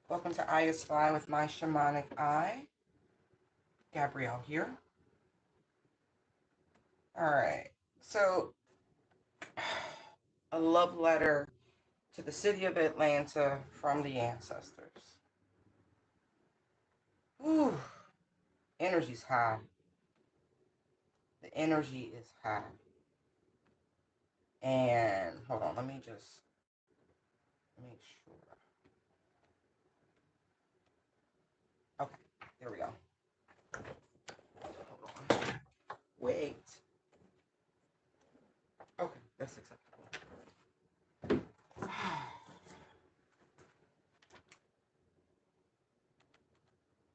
Welcome to I Spy with my shamanic eye. Gabrielle here. All right. So, a love letter to the city of Atlanta from the ancestors. Ooh, energy's high. The energy is high. And hold on, let me just make sure. Okay, there we go. Hold on. Wait. Okay, that's acceptable.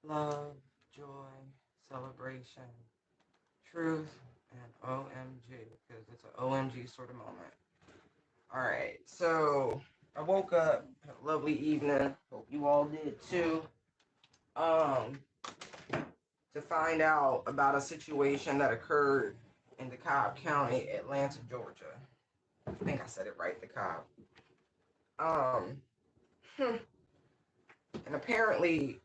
Love, joy, celebration, truth, and OMG, because it's an OMG sort of moment. All right, so I woke up, had a lovely evening. Hope you all did too. Um, to find out about a situation that occurred in DeKalb County, Atlanta, Georgia. I think I said it right, DeKalb. Um, and apparently,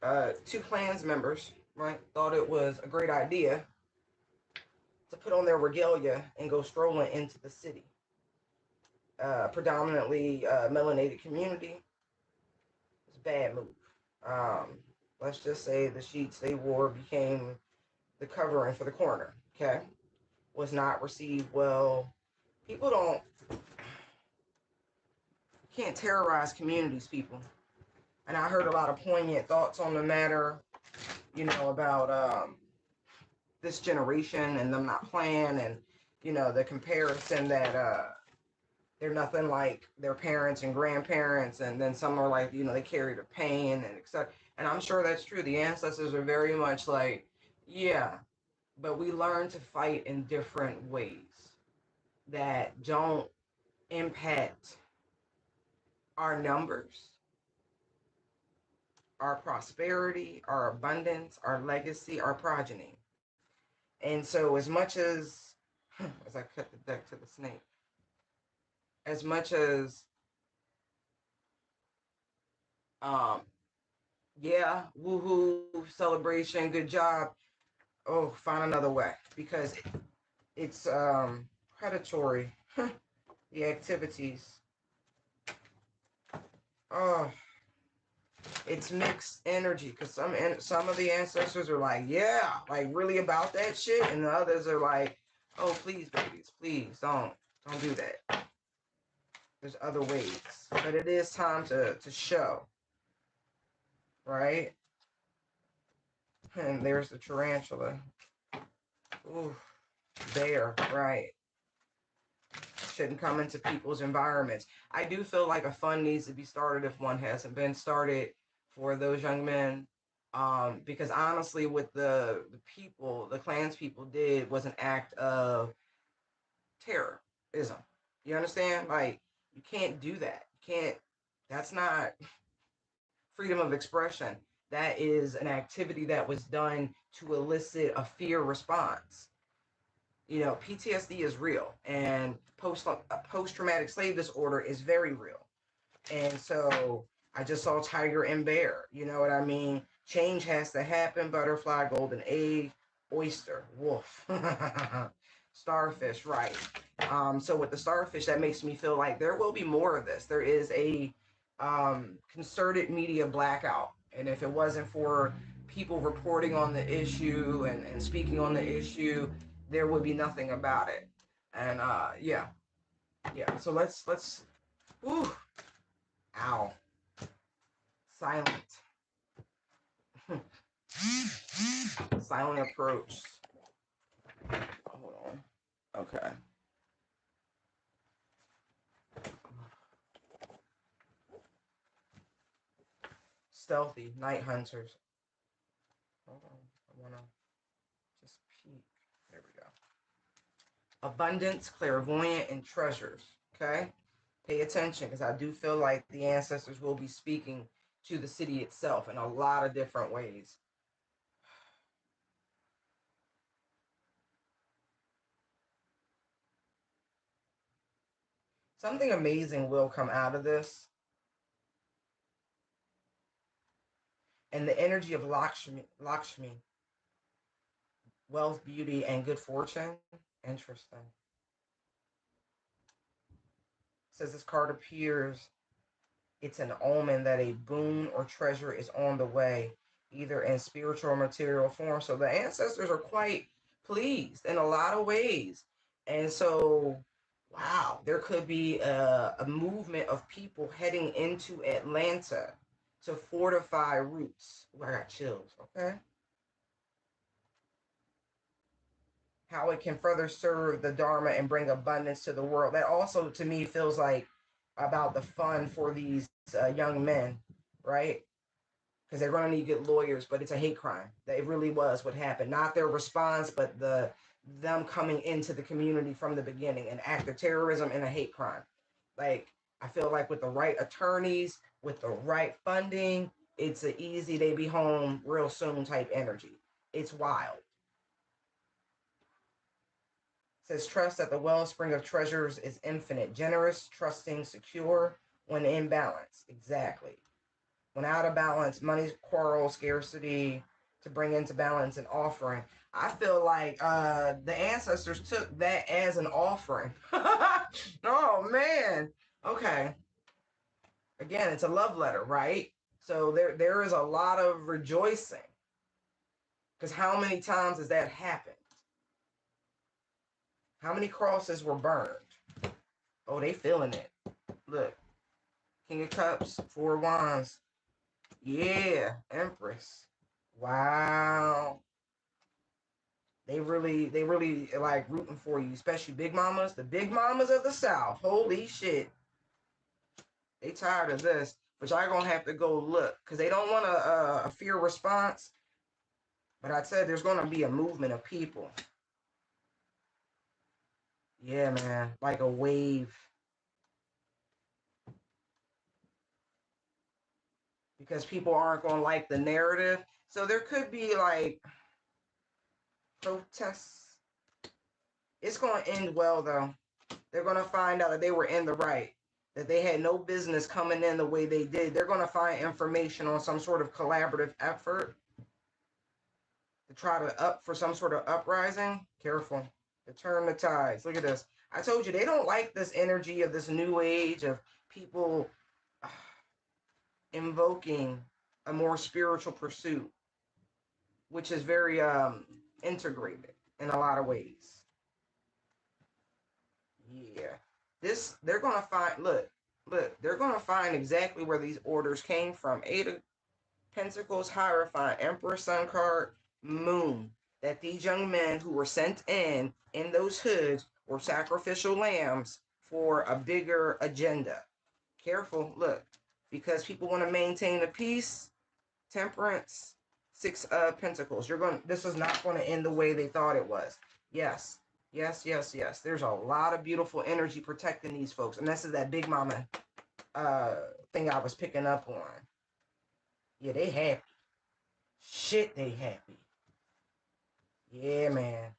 two Klans members, right, thought it was a great idea to put on their regalia and go strolling into the city. Predominantly melanated community. It's a bad move. Um, let's just say the sheets they wore became the covering for the coroner. Okay, was not received well. People don't can't terrorize communities, people. And I heard a lot of poignant thoughts on the matter. About this generation and them not playing, and the comparison that they're nothing like their parents and grandparents, and then some are like they carry the pain and etc. And I'm sure that's true. The ancestors are very much like, yeah, but we learn to fight in different ways that don't impact our numbers, our prosperity, our abundance, our legacy, our progeny. And so as much as I cut the deck to the snake, as much as um yeah, woohoo, celebration, good job. Oh, find another way because it's predatory. The activities. Oh, it's mixed energy because some of the ancestors are like, yeah, like really about that shit, and the others are like, oh, please, babies, please don't do that. There's other ways, but it is time to show, right? And there's the tarantula. Ooh, there, right? Shouldn't come into people's environments. I do feel like a fund needs to be started if one hasn't been started for those young men. Because honestly, what the Klans people did was an act of terrorism. You understand? Like, you can't do that. You can't, that's not freedom of expression. That is an activity that was done to elicit a fear response. PTSD is real, and post traumatic slave disorder is very real. And so I just saw Tiger and Bear. You know what I mean? Change has to happen. Butterfly, golden egg, oyster, wolf, starfish. Right. So with the starfish, that makes me feel like there will be more of this. There is a concerted media blackout, and if it wasn't for people reporting on the issue and speaking on the issue, there would be nothing about it. And yeah, yeah. So let's. Whew, ow. Silent. Silent approach. Hold on. Okay. Stealthy. Night hunters. Hold on. I want to just peek. There we go. Abundance, clairvoyant, and treasures. Okay? Pay attention because I do feel like the ancestors will be speaking to the city itself in a lot of different ways. Something amazing will come out of this. And the energy of Lakshmi, wealth, beauty, and good fortune. Interesting. Says this card appears, it's an omen that a boon or treasure is on the way, either in spiritual or material form. So the ancestors are quite pleased in a lot of ways. And so, wow, there could be a movement of people heading into Atlanta to fortify roots. Ooh, I got chills, okay? How it can further serve the Dharma and bring abundance to the world. That also, to me, feels like about the fun for these young men, right? Because they're going to need good lawyers, but it's a hate crime. That it really was what happened. Not their response, but them coming into the community from the beginning, an act of terrorism and a hate crime. Like, I feel like with the right attorneys, with the right funding, it's an easy they be home real soon type energy. It's wild. Says trust that the wellspring of treasures is infinite, generous, trusting, secure when in balance. Exactly. When out of balance, money, quarrel, scarcity, to bring into balance an offering. I feel like the ancestors took that as an offering. Oh man. Okay. Again, it's a love letter, right? So there is a lot of rejoicing. Because how many times has that happened? How many crosses were burned? Oh, they feeling it. Look, King of Cups, Four of Wands. Yeah, Empress. Wow. They really like rooting for you, especially big mamas, the big mamas of the South. Holy shit. They tired of this, but y'all gonna have to go look because they don't want a fear response. But I said there's gonna be a movement of people. Yeah, man, like a wave. Because people aren't gonna like the narrative. So there could be like protests. It's gonna end well though. They're gonna find out that they were in the right, that they had no business coming in the way they did. They're gonna find information on some sort of collaborative effort to try to up for some sort of uprising. Careful. To turn the tides. Look at this. I told you they don't like this energy of this new age of people invoking a more spiritual pursuit, which is very integrated in a lot of ways. Yeah. This they're gonna find look, they're gonna find exactly where these orders came from. Eight of Pentacles, Hierophant, Emperor Sun card, Moon. That these young men who were sent in those hoods were sacrificial lambs for a bigger agenda. Careful, look, because people want to maintain the peace, temperance, Six of Pentacles. This is not going to end the way they thought it was. Yes, yes, yes, yes. There's a lot of beautiful energy protecting these folks. And this is that big mama thing I was picking up on. Yeah, they happy. Shit, they happy. Yeah, man.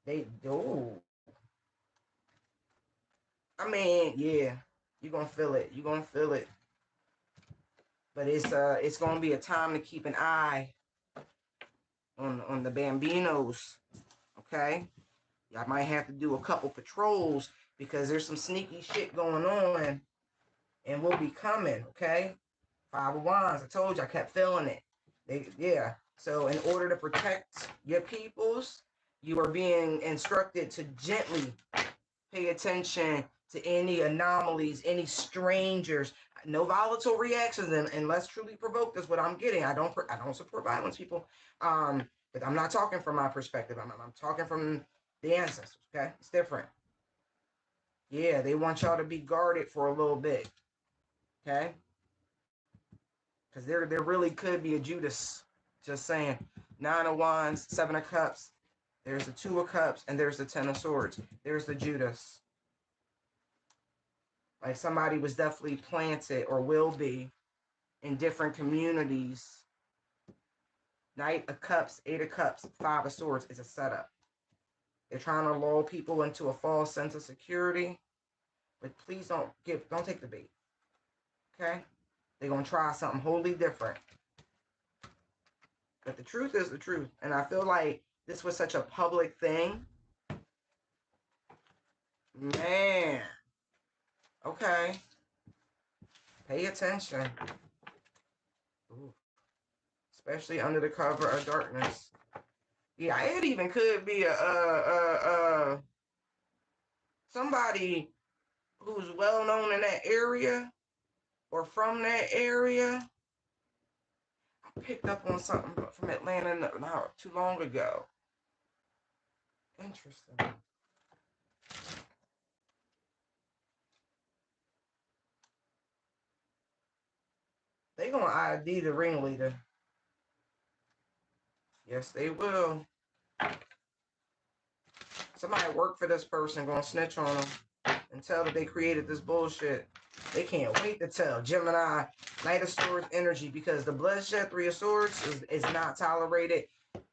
They do. I mean, yeah. You're gonna feel it. You're gonna feel it. But it's gonna be a time to keep an eye on the bambinos. Okay? I might have to do a couple patrols because there's some sneaky shit going on and we'll be coming, okay? Five of Wands, I told you, I kept feeling it. Yeah. So in order to protect your peoples, you are being instructed to gently pay attention to any anomalies, any strangers. No volatile reactions unless truly provoked is what I'm getting. I don't support violence, people. But I'm not talking from my perspective. I'm talking from the ancestors. Okay, it's different. Yeah, they want y'all to be guarded for a little bit. Okay, because there really could be a Judas. Just saying. Nine of Wands, Seven of Cups. There's the Two of Cups, and there's the Ten of Swords. There's the Judas. Like somebody was definitely planted or will be in different communities. Knight of Cups, Eight of Cups, Five of Swords is a setup. They're trying to lull people into a false sense of security, but please don't take the bait. Okay? They're gonna try something wholly different. But the truth is the truth. And I feel like this was such a public thing. Man. Okay. Pay attention. Ooh. Especially under the cover of darkness. Yeah, it even could be somebody who's well known in that area or from that area. I picked up on something from Atlanta not too long ago. Interesting. They gonna ID the ringleader. Yes, they will. Somebody work for this person gonna snitch on them and tell that they created this bullshit. They can't wait to tell. Gemini, Knight of Swords energy, because the bloodshed, Three of Swords is not tolerated.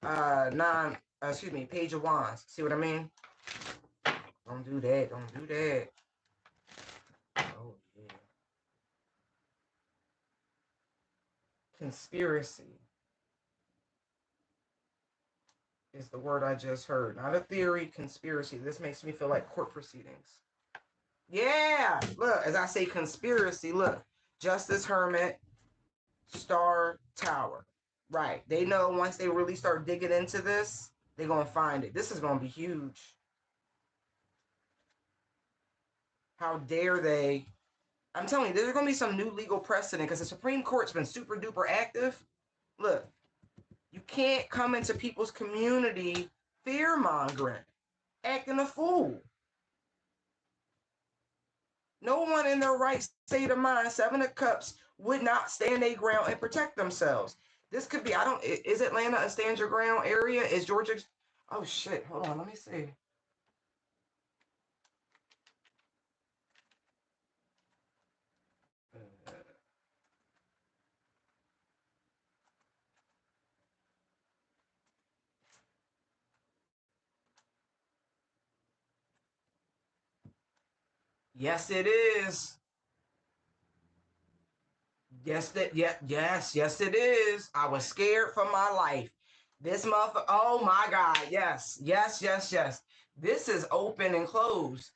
Page of Wands. See what I mean? Don't do that. Don't do that. Oh yeah. Conspiracy is the word I just heard. Not a theory, conspiracy. This makes me feel like court proceedings. Yeah, look, as I say conspiracy, look. Justice Hermit, Star Tower. Right. They know once they really start digging into this, they're going to find it. This is going to be huge. How dare they? I'm telling you, there's going to be some new legal precedent because the Supreme Court's been super duper active. Look, you can't come into people's community fear mongering, acting a fool. No one in their right state of mind, Seven of Cups, would not stand their ground and protect themselves. This could be, is Atlanta a stand your ground area? Is Georgia? Oh shit, hold on, let me see. Yes, it is. Yes, yes, it is. I was scared for my life. This motherfucker, oh my God, yes, yes, yes, yes. This is open and closed.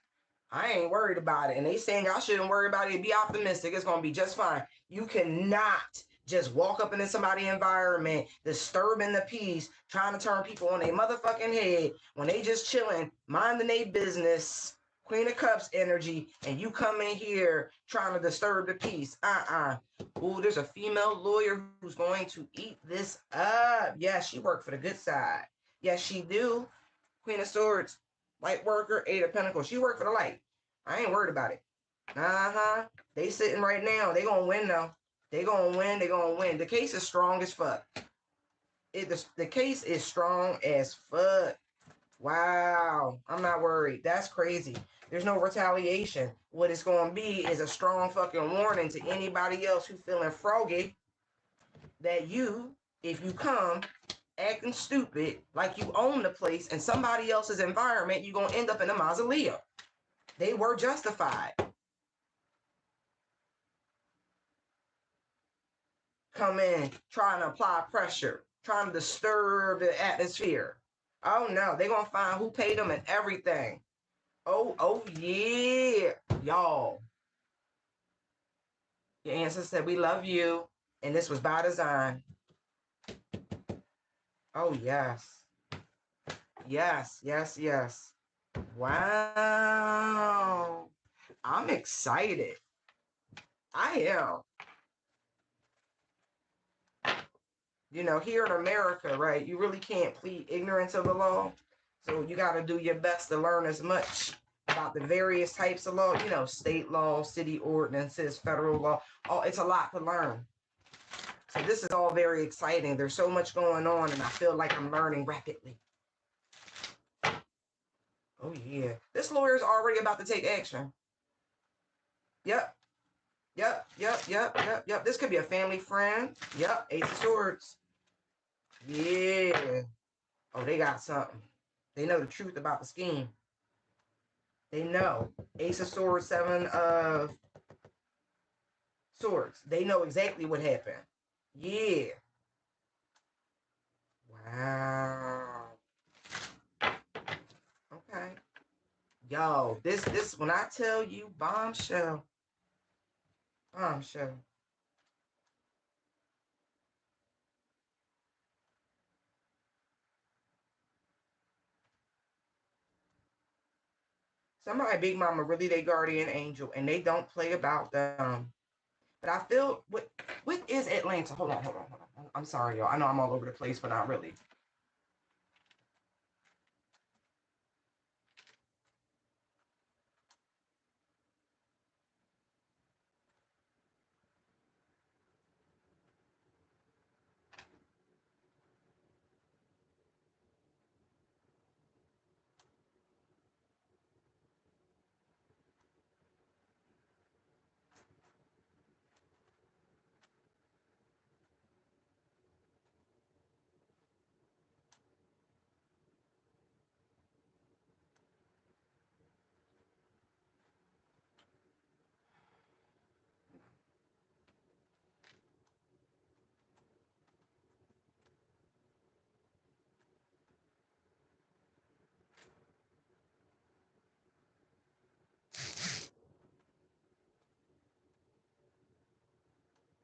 I ain't worried about it. And they saying y'all shouldn't worry about it. Be optimistic. It's going to be just fine. You cannot just walk up into somebody's environment, disturbing the peace, trying to turn people on their motherfucking head when they just chilling, minding their business, Queen of Cups energy, and you come in here trying to disturb the peace. Ooh, there's a female lawyer who's going to eat this up. Yes, she worked for the good side. Yes, she do. Queen of Swords, light worker, Eight of Pentacles. She worked for the light. I ain't worried about it. They sitting right now. They gonna win though. They gonna win. They gonna win. The case is strong as fuck. The case is strong as fuck. Wow. I'm not worried. That's crazy. There's no retaliation. What it's gonna be is a strong fucking warning to anybody else who feeling froggy that if you come acting stupid like you own the place and somebody else's environment, you're gonna end up in a mausoleum. They were justified. Come in trying to apply pressure, trying to disturb the atmosphere. Oh no, they're gonna find who paid them and everything. Oh yeah, y'all. Your ancestors said we love you, and this was by design. Oh yes. Yes, yes, yes. Wow. I'm excited. I am. You know, here in America, right, you really can't plead ignorance of the law. So you got to do your best to learn as much about the various types of law, you know, state law, city ordinances, federal law. It's a lot to learn. So this is all very exciting. There's so much going on, and I feel like I'm learning rapidly. Oh, yeah. This lawyer is already about to take action. Yep. Yep. This could be a family friend. Yep. Ace of Swords. Yeah. Oh, they got something. They know the truth about the scheme. They know. Ace of Swords, Seven of Swords. They know exactly what happened. Yeah. Wow. Okay. Yo, this when I tell you bombshell, bombshell. Somebody big mama really they guardian angel and they don't play about them. But I feel what is Atlanta? Hold on. I'm sorry, y'all. I know I'm all over the place, but not really.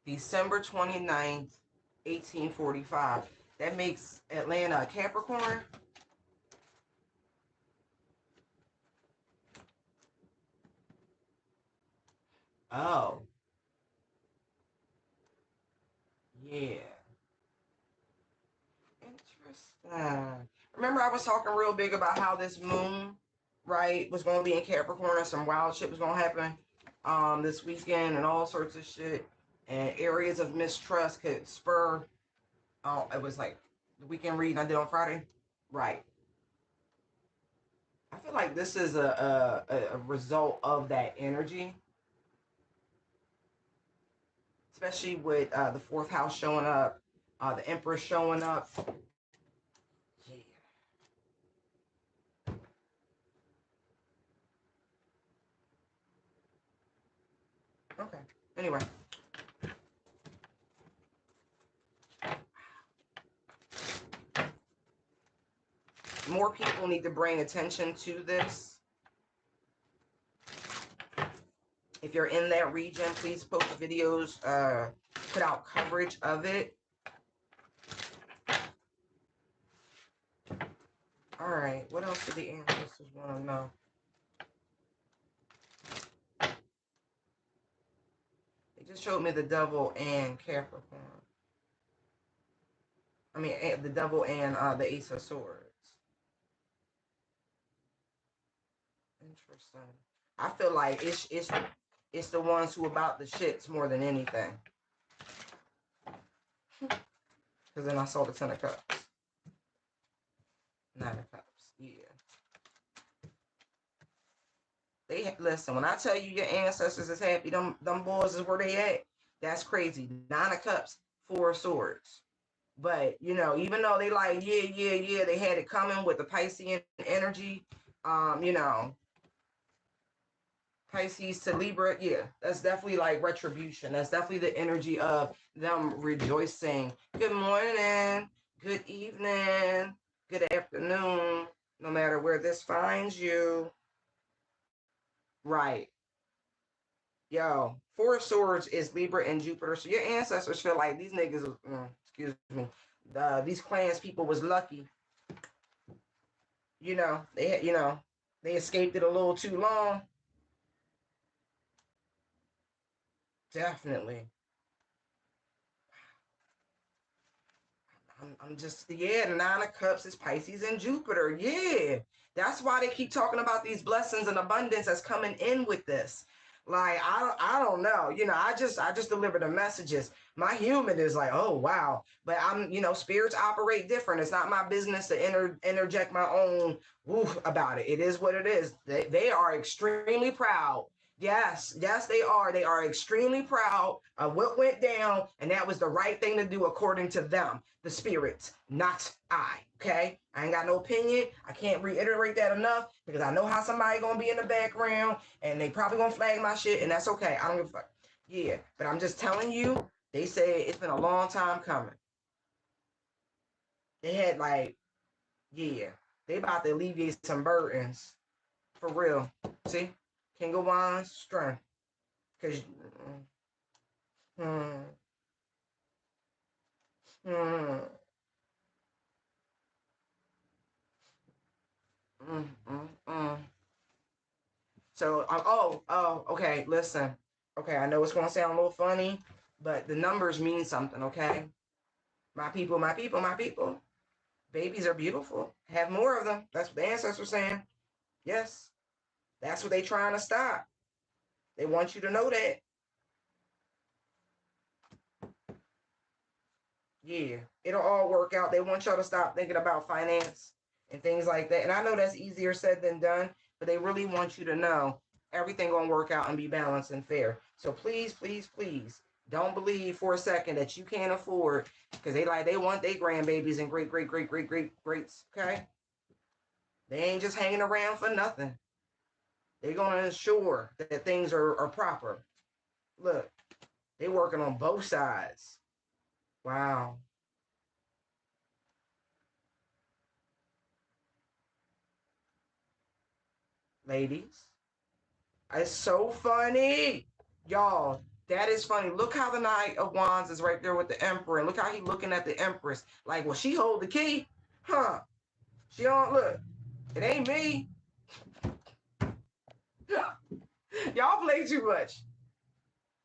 December 29th, 1845. That makes Atlanta a Capricorn. Oh, yeah. Interesting. Remember, I was talking real big about how this moon, right, was going to be in Capricorn and some wild shit was going to happen this weekend and all sorts of shit. And areas of mistrust could spur. Oh, it was like the weekend reading I did on Friday. Right. I feel like this is a result of that energy, especially with the fourth house showing up, the Empress showing up. Yeah. Okay. Anyway, more people need to bring attention to this. If you're in that region, please post videos, put out coverage of it. All right. What else do the ancestors want to know? They just showed me the devil and Capricorn. I mean, the devil and the Ace of Swords. Interesting. I feel like it's the ones who about the shits more than anything. Because then I saw the Ten of Cups. Nine of Cups. Yeah. They listen. When I tell you your ancestors is happy, them boys is where they at. That's crazy. Nine of Cups, Four of Swords. But you know, even though they like, yeah, they had it coming with the Piscean energy. You know, Pisces to Libra, yeah, that's definitely like retribution. That's definitely the energy of them rejoicing. Good morning, good evening, good afternoon, no matter where this finds you. Right. Yo, Four of Swords is Libra and Jupiter. So your ancestors feel like these niggas, excuse me, these clans people was lucky. They escaped it a little too long. Definitely. I'm just, yeah, the Nine of Cups is Pisces and Jupiter. Yeah. That's why they keep talking about these blessings and abundance that's coming in with this. Like, I don't know. I just deliver the messages. My human is like, oh wow. But spirits operate different. It's not my business to interject my own woof about it. It is what it is. They are extremely proud. Yes, they are. They are extremely proud of what went down, and that was the right thing to do according to them, the spirits, not I. Okay, I ain't got no opinion. I can't reiterate that enough because I know how somebody gonna be in the background, and they probably gonna flag my shit, and that's okay. I don't give a fuck. Yeah, but I'm just telling you, they say it's been a long time coming. They had like, yeah, they about to alleviate some burdens. For real. See? King of Wands, strength. Because, hmm, hmm, mm, mm, mm. So, okay, listen. Okay, I know it's going to sound a little funny, but the numbers mean something, okay? My people, my people, my people. Babies are beautiful. Have more of them. That's what the ancestors were saying. Yes. That's what they trying to stop. They want you to know that. Yeah, it'll all work out. They want y'all to stop thinking about finance and things like that. And I know that's easier said than done, but they really want you to know everything gonna work out and be balanced and fair. So please, please, please don't believe for a second that you can't afford because they want their grandbabies and great, great, great, great, great, greats. Okay, they ain't just hanging around for nothing. They're gonna ensure that things are proper. Look, they working on both sides. Wow, ladies. It's so funny. Y'all, that is funny. Look how the Knight of Wands is right there with the Emperor. And look how he looking at the Empress. Like, well, she hold the key? Huh? She don't look. It ain't me. Y'all play too much.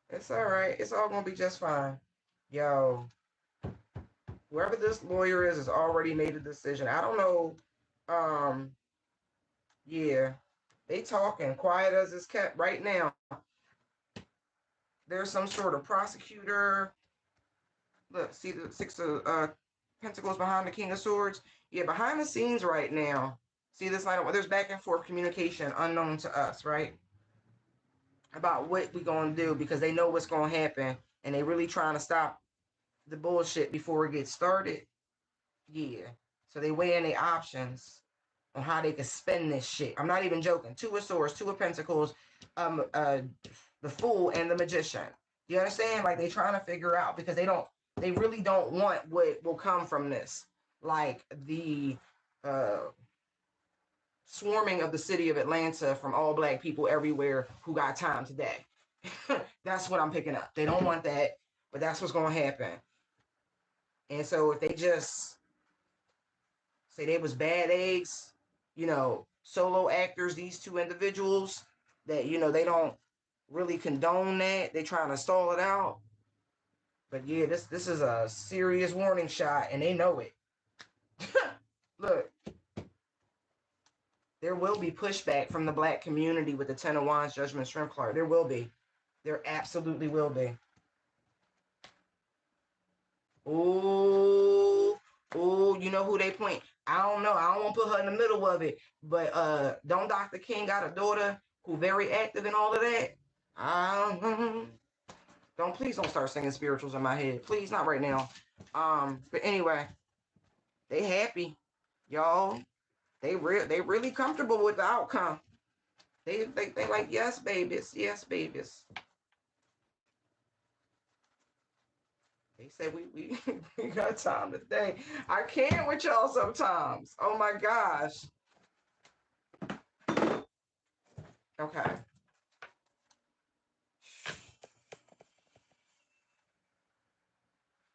It's all right. It's all gonna be just fine. Yo, whoever this lawyer is has already made a decision. I don't know. Um, yeah. They talking quiet as it's kept right now. There's some sort of prosecutor. Look, see the six of pentacles behind the king of swords. Yeah, behind the scenes right now. See this line? There's back and forth communication unknown to us, right? About what we gonna do because they know what's gonna happen and they really trying to stop the bullshit before it gets started. Yeah. So they weighing their options on how they can spend this shit. I'm not even joking. Two of swords, two of pentacles, the fool and the magician. You understand? Like they trying to figure out because they really don't want what will come from this. Like the uh swarming of the city of Atlanta from all black people everywhere who got time today. That's what I'm picking up. They don't want that, but that's what's gonna happen. And so if they just say they was bad eggs, solo actors, these two individuals that they don't really condone that. They trying to stall it out. But yeah, this is a serious warning shot, and they know it. Look, there will be pushback from the black community with the Ten of Wands Judgment Strength card. There will be. There absolutely will be. Ooh, ooh, you know who they point? I don't know. I don't want to put her in the middle of it. But don't Dr. King got a daughter who very active in all of that? Please don't start singing spirituals in my head. Please, not right now. But anyway, they happy, y'all. They really comfortable with the outcome. They like, yes, babies, yes, babies. They said we we got time today. I can't with y'all sometimes. Oh my gosh. Okay.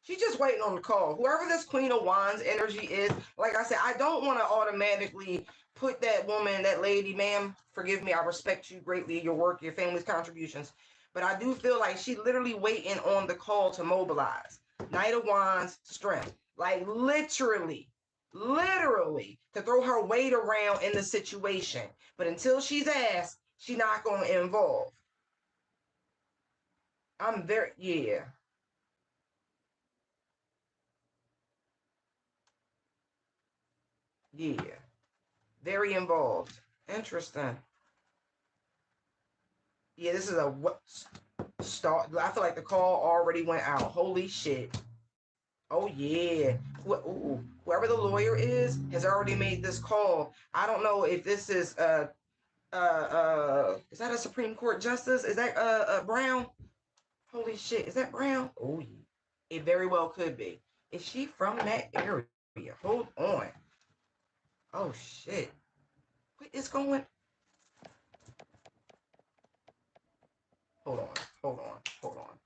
She's just waiting on the call. Whoever this Queen of Wands energy is, like I said, I don't want to automatically put that woman, that lady, ma'am, forgive me, I respect you greatly, your work, your family's contributions. But I do feel like she literally waiting on the call to mobilize. Knight of Wands, strength. Like literally to throw her weight around in the situation. But until she's asked, she's not going to involve. I'm very, yeah. Yeah. Very involved. Interesting. Yeah, this is a what start. I feel like the call already went out. Holy shit. Oh yeah. Whoever the lawyer is already made this call. I don't know if this is that a Supreme Court justice? Is that Brown? Holy shit. Is that Brown? Oh yeah. It very well could be. Is she from that area? Hold on. Oh shit. What is going? Hold on. Hold on. Hold on.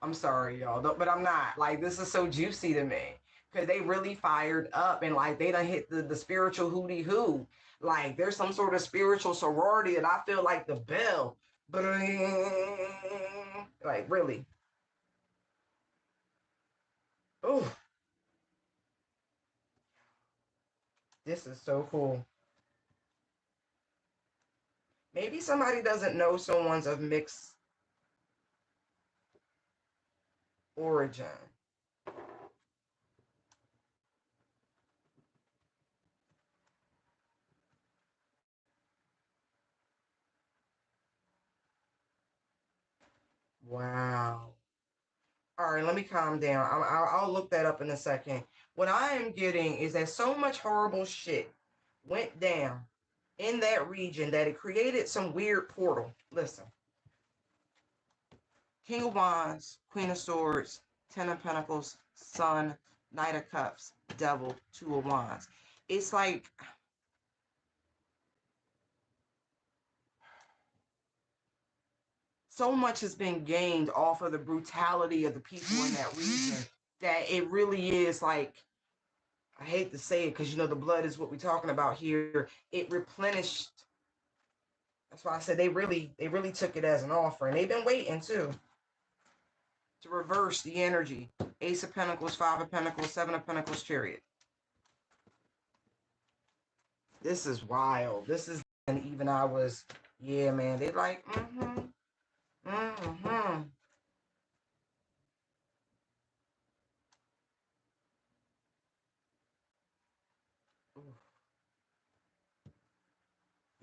I'm sorry, y'all, but I'm not. Like, this is so juicy to me because they really fired up and like they done hit the spiritual hootie hoo. Like, there's some sort of spiritual sorority that I feel like the bell, like really. Oh, this is so cool. Maybe somebody doesn't know someone's of mixed origin. Wow. All right, let me calm down. I'll look that up in a second. What I am getting is that so much horrible shit went down in that region that it created some weird portal. Listen, King of Wands, Queen of Swords, Ten of Pentacles, Sun, Knight of Cups, Devil, Two of Wands. It's like so much has been gained off of the brutality of the people in that region that it really is like, I hate to say it because the blood is what we're talking about here. It replenished. That's why I said they really took it as an offering. They've been waiting too to reverse the energy. Ace of Pentacles, Five of Pentacles, Seven of Pentacles, Chariot. This is wild. This is, and even I was, yeah, man. They like, mm-hmm.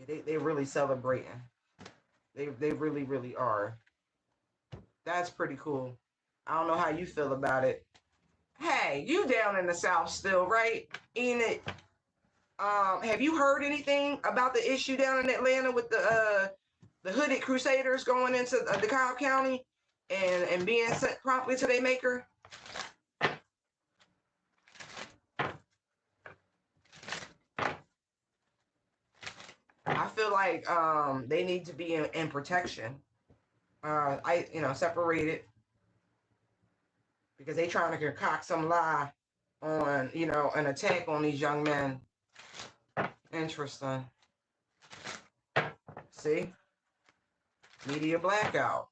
Yeah, they really celebrating. They really, really are. That's pretty cool. I don't know how you feel about it. Hey, you down in the South still, right? Enid, have you heard anything about the issue down in Atlanta with the hooded crusaders going into DeKalb County and being sent promptly to their maker? I feel like they need to be in protection. Separated because they trying to concoct some lie on an attack on these young men. Interesting. See, media blackout.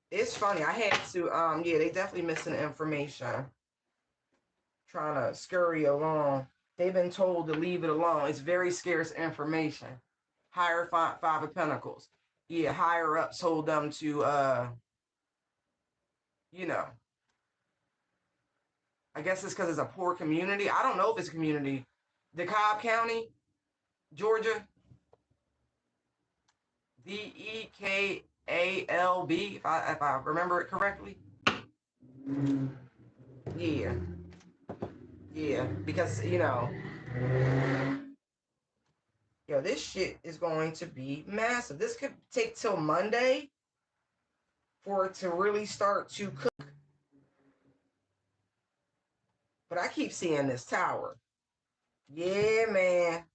It's funny. I had to yeah, they definitely missing information. Trying to scurry along. They've been told to leave it alone. It's very scarce information. Higher Five of Pentacles. Yeah, higher ups told them to you know, I guess it's because it's a poor community. I don't know if it's a community. DeKalb County, Georgia. DEKALB, if I remember it correctly. Yeah. Yeah. Because, this shit is going to be massive. This could take till Monday for it to really start to cook. But I keep seeing this tower. Yeah, man.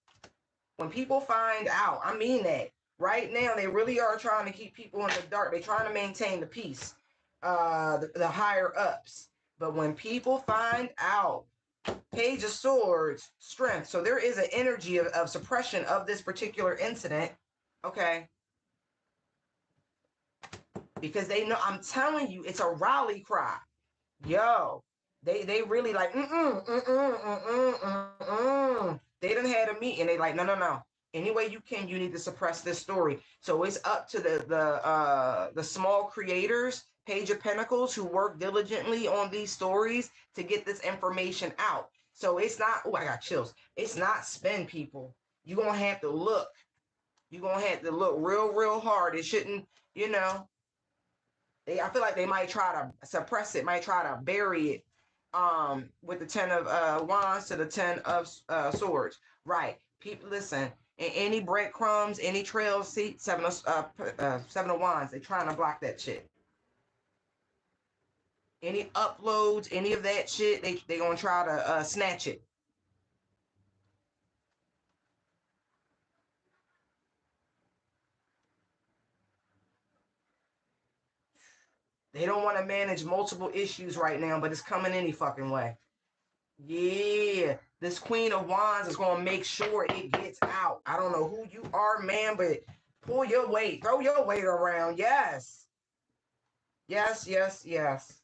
When people find out, I mean that. Right now, they really are trying to keep people in the dark. They're trying to maintain the peace, the higher ups. But when people find out, Page of Swords, strength. So there is an energy of suppression of this particular incident. Okay. Because they know, I'm telling you, it's a rally cry. Yo, they really like, They done had a meeting. They like, no. Any way you can, you need to suppress this story. So it's up to the small creators, Page of Pentacles, who work diligently on these stories to get this information out. So it's not, oh, I got chills. It's not spend, people. You're gonna have to look. You're gonna have to look real hard. It shouldn't, I feel like they might try to suppress it, might try to bury it with the 10 of wands to the 10 of swords. Right. People, listen, any breadcrumbs, any trails, see, seven of wands, they trying to block that shit. Any uploads, any of that shit, they gonna try to snatch it. They don't want to manage multiple issues right now, but it's coming any fucking way. Yeah, this Queen of Wands is gonna make sure it gets out. I don't know who you are, man, but pull your weight, throw your weight around. Yes, yes, yes, yes.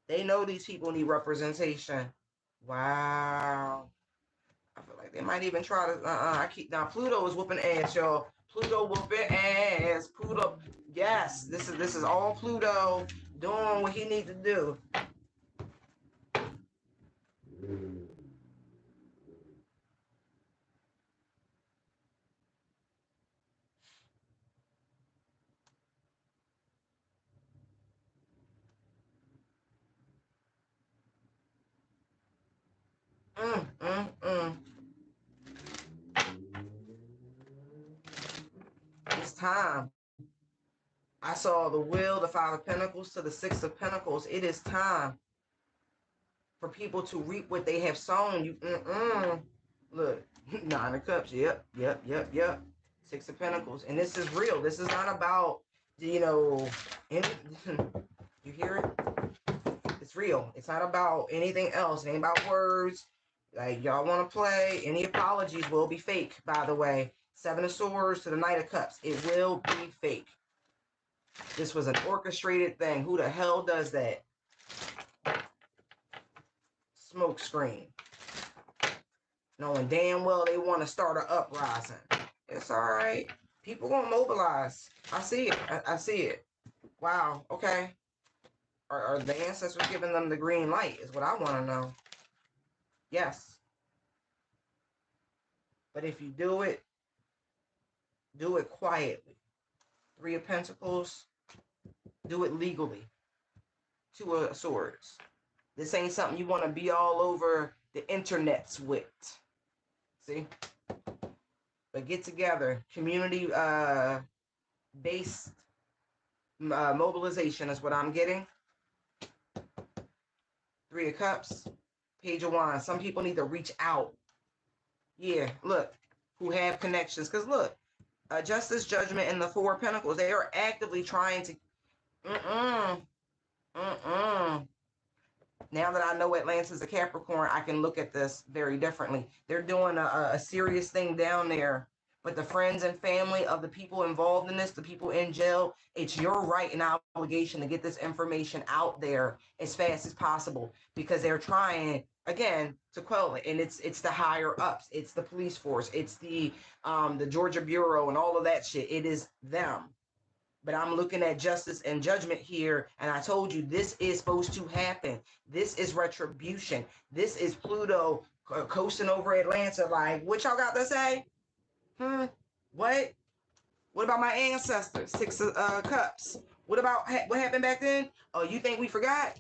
They know these people need representation. Wow. I feel like they might even try to. I keep now. Pluto is whooping ass, y'all. Pluto whooping ass. Pluto. Yes, this is all Pluto doing what he needs to do. Mm, mm, mm. It's time. I saw the Wheel, the Five of Pentacles to the Six of Pentacles. It is time for people to reap what they have sown. You, look, Nine of Cups. Yep, yep, yep, yep. Six of Pentacles, and this is real. This is not about any, you hear it? It's real. It's not about anything else. It ain't about words. Like y'all want to play. Any apologies will be fake, by the way. Seven of Swords to the Knight of Cups. It will be fake. This was an orchestrated thing. Who the hell does that? Smoke screen. Knowing damn well they want to start an uprising. It's all right. People gonna mobilize. I see it. I see it. Wow. Okay. Are the ancestors giving them the green light? Is what I want to know. Yes. But if you do it quietly. Three of Pentacles. Do it legally. Two of Swords. This ain't something you want to be all over the internets with. See? But get together. Community based mobilization is what I'm getting. Three of Cups. Page of Wands. Some people need to reach out. Yeah, look. Who have connections. Because look. Justice, Judgment, and the Four of Pentacles. They are actively trying to... Now that I know Atlantis is a Capricorn, I can look at this very differently. They're doing a serious thing down there. But the friends and family of the people involved in this, the people in jail, it's your right and obligation to get this information out there as fast as possible because they're trying, again, to quell it. And it's the higher ups. It's the police force. It's the Georgia Bureau and all of that shit. It is them. But I'm looking at justice and judgment here, and I told you this is supposed to happen. This is retribution. This is Pluto coasting over Atlanta like, what y'all got to say? What? What about my ancestors? Six of Cups. What about what happened back then? Oh, you think we forgot?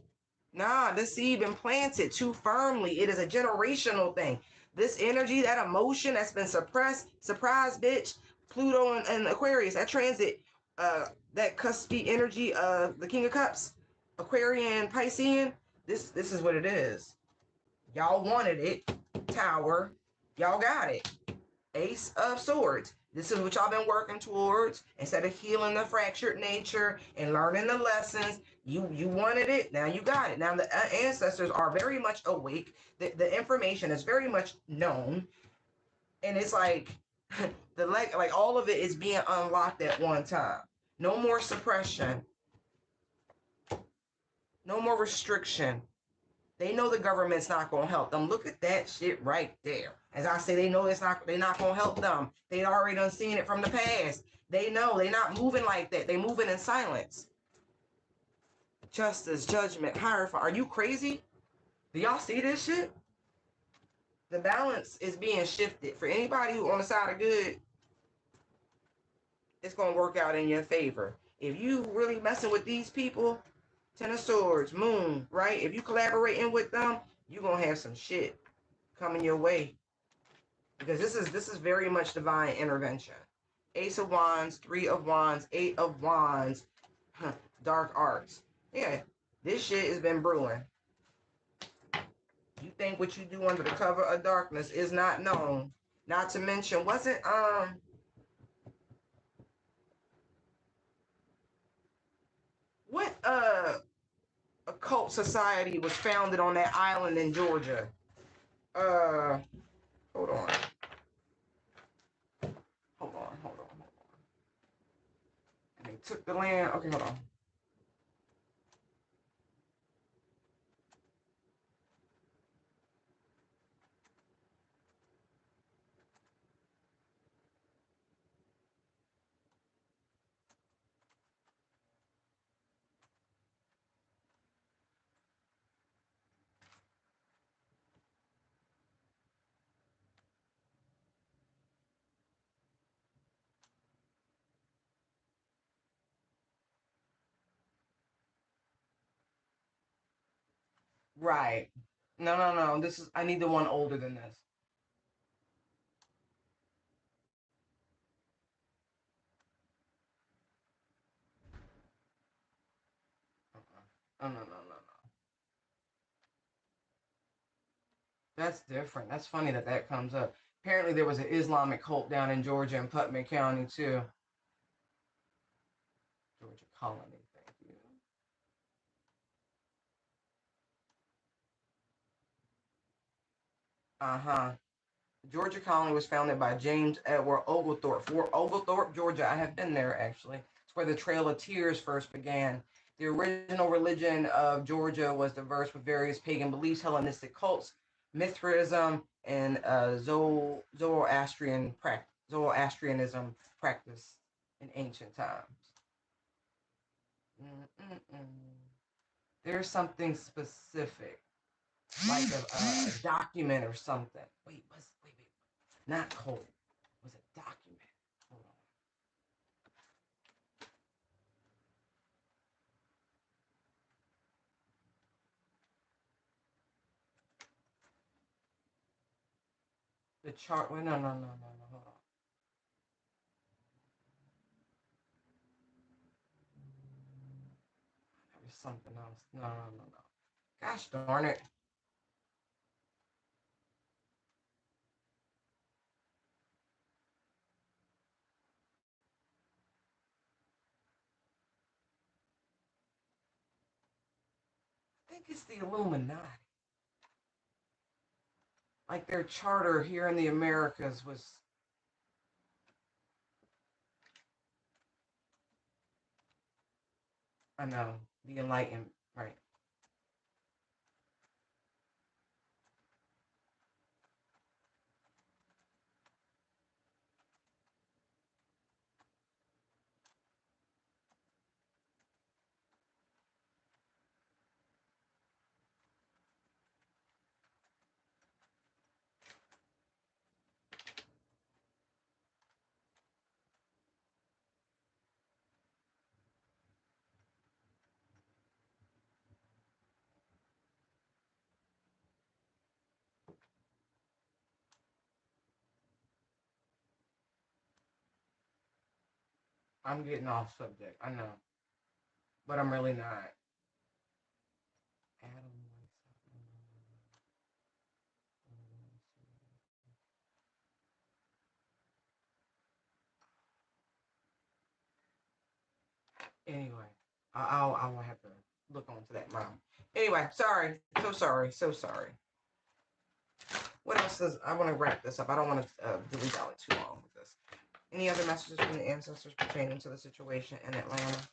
Nah, this seed been planted too firmly. It is a generational thing. This energy, that emotion that's been suppressed, surprise, bitch. Pluto and Aquarius, that transit, that cuspy energy of the King of Cups, Aquarian, Piscean. This is what it is. Y'all wanted it. Tower. Y'all got it. Ace of Swords. This is what y'all been working towards. Instead of healing the fractured nature and learning the lessons, you wanted it. Now you got it. Now the ancestors are very much awake. The information is very much known, and it's like like all of it is being unlocked at one time. No more suppression. No more restriction. They know the government's not gonna help them. Look at that shit right there. As I say, they know they're not gonna help them. They already done seen it from the past. They know they're not moving like that. They moving in silence. Justice, judgment, hierophant. Are you crazy? Do y'all see this shit? The balance is being shifted. For anybody who on the side of good, it's gonna work out in your favor. If you really messing with these people, Ten of Swords, Moon, right? If you collaborating with them, you're gonna have some shit coming your way. because this is very much divine intervention. Ace of Wands, Three of Wands, Eight of Wands, Dark Arts. Yeah, this shit has been brewing. You think what you do under the cover of darkness is not known. Not to mention, wasn't what occult society was founded on that island in Georgia? Uh, hold on, hold on. And they took the land. Okay, hold on. Right. No, no, no. This is. I need the one older than this. Oh, no, no, no, no. That's different. That's funny that that comes up. Apparently, there was an Islamic cult down in Georgia in Putnam County too. Georgia Colony. Thank you. Uh-huh. Georgia Colony was founded by James Edward Oglethorpe. For Oglethorpe, Georgia. I have been there actually. It's where the Trail of Tears first began. The original religion of Georgia was diverse with various pagan beliefs, Hellenistic cults, Mithraism, and Zoroastrianism practiced in ancient times. Mm-mm-mm. There's something specific, like a document or something. Wait. Not cult. It was a document. Hold on. The chart. Wait, no, no, no, no, no. Hold on. There was something else. No, no, no, no. Gosh darn it. I think it's the Illuminati. Like their charter here in the Americas was. I know, the Enlightenment, right? I'm getting off subject. I know, but I'm really not. Adam. Anyway, I'll have to look onto that now. Anyway, sorry, so sorry. What else does I want to wrap this up? I don't want to delete out too long with this. Any other messages from the ancestors pertaining to the situation in Atlanta?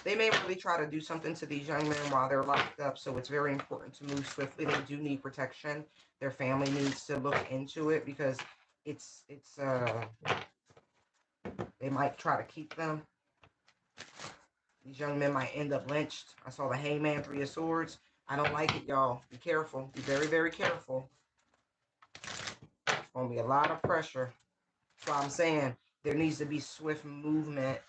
They may really try to do something to these young men while they're locked up, so it's very important to move swiftly. They do need protection. Their family needs to look into it because it's they might try to keep them. These young men might end up lynched. I saw the hangman, Three of Swords. I don't like it, y'all. Be careful. Be very, very careful. It's gonna be a lot of pressure. That's why I'm saying there needs to be swift movement.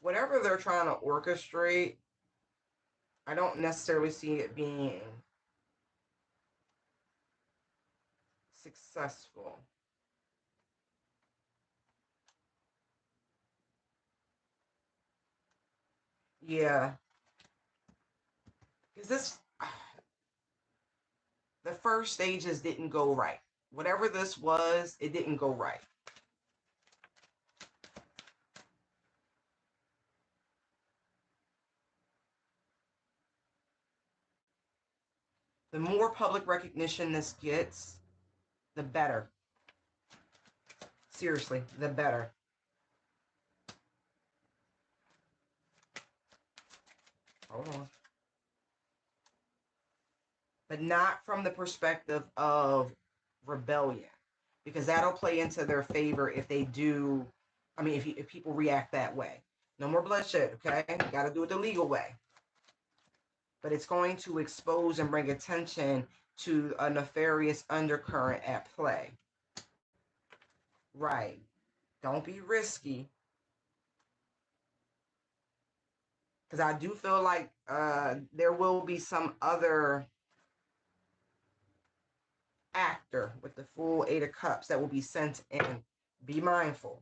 whatever they're trying to orchestrate, I don't necessarily see it being successful. Yeah, because this, the first stages didn't go right. Whatever this was, it didn't go right. The more public recognition this gets, the better. Seriously, the better. Hold on. But not from the perspective of rebellion, because that'll play into their favor if they do. I mean, if people react that way. No more bloodshed, okay? Got to do it the legal way. But it's going to expose and bring attention to a nefarious undercurrent at play. Right. Don't be risky. Because I do feel like there will be some other actor with the full 8 of Cups that will be sent in. Be mindful.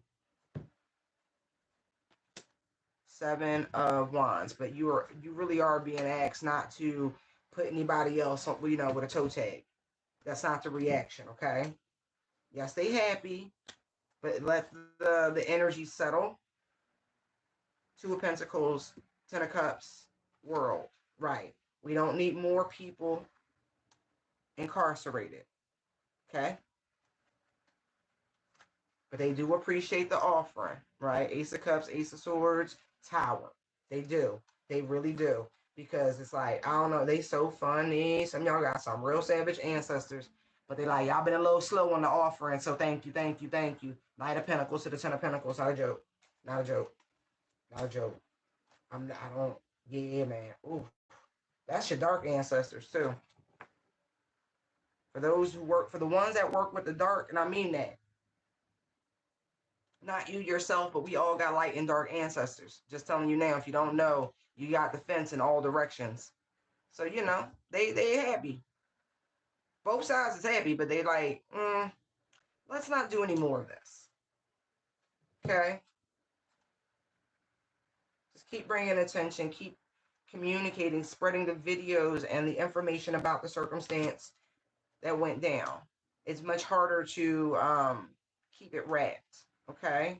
7 of Wands, but you really are being asked not to put anybody else on, with a toe tag. That's not the reaction, okay? Yeah, stay happy, but let the energy settle. 2 of Pentacles, 10 of Cups, World. Right. We don't need more people incarcerated. Okay? But they do appreciate the offering, right? Ace of Cups, Ace of Swords, Tower. They do. They really do. Because it's like, I don't know, they so funny. Some of y'all got some real savage ancestors. But they like, y'all been a little slow on the offering, so thank you, thank you, thank you. Knight of Pentacles to the 10 of Pentacles. Not a joke. Not a joke. Not a joke. Yeah, man. Ooh. That's your dark ancestors, too. For those who work, for the ones that work with the dark, and I mean that. Not you yourself, but we all got light and dark ancestors. Just telling you now, if you don't know, you got the fence in all directions. So, they happy. Both sides is happy, but they like, let's not do any more of this. Okay? Just keep bringing attention, keep communicating, spreading the videos and the information about the circumstance that went down. It's much harder to keep it wrapped, okay?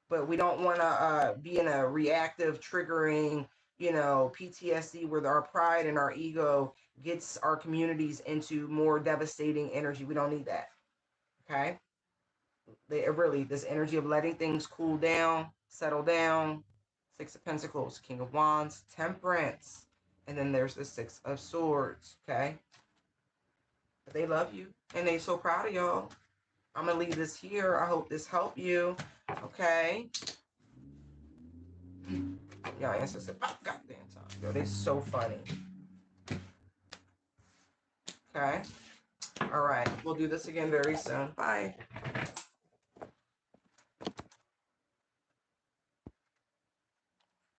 But we don't want to be in a reactive, triggering, PTSD where our pride and our ego gets our communities into more devastating energy. We don't need that, okay? This energy of letting things cool down, settle down. 6 of Pentacles, King of Wands, Temperance, and then there's the 6 of Swords, okay? But they love you, and they so proud of y'all. I'm going to leave this here. I hope this helped you, okay? Y'all ancestors, goddamn time. Yo, they so funny. Okay? All right. We'll do this again very soon. Bye.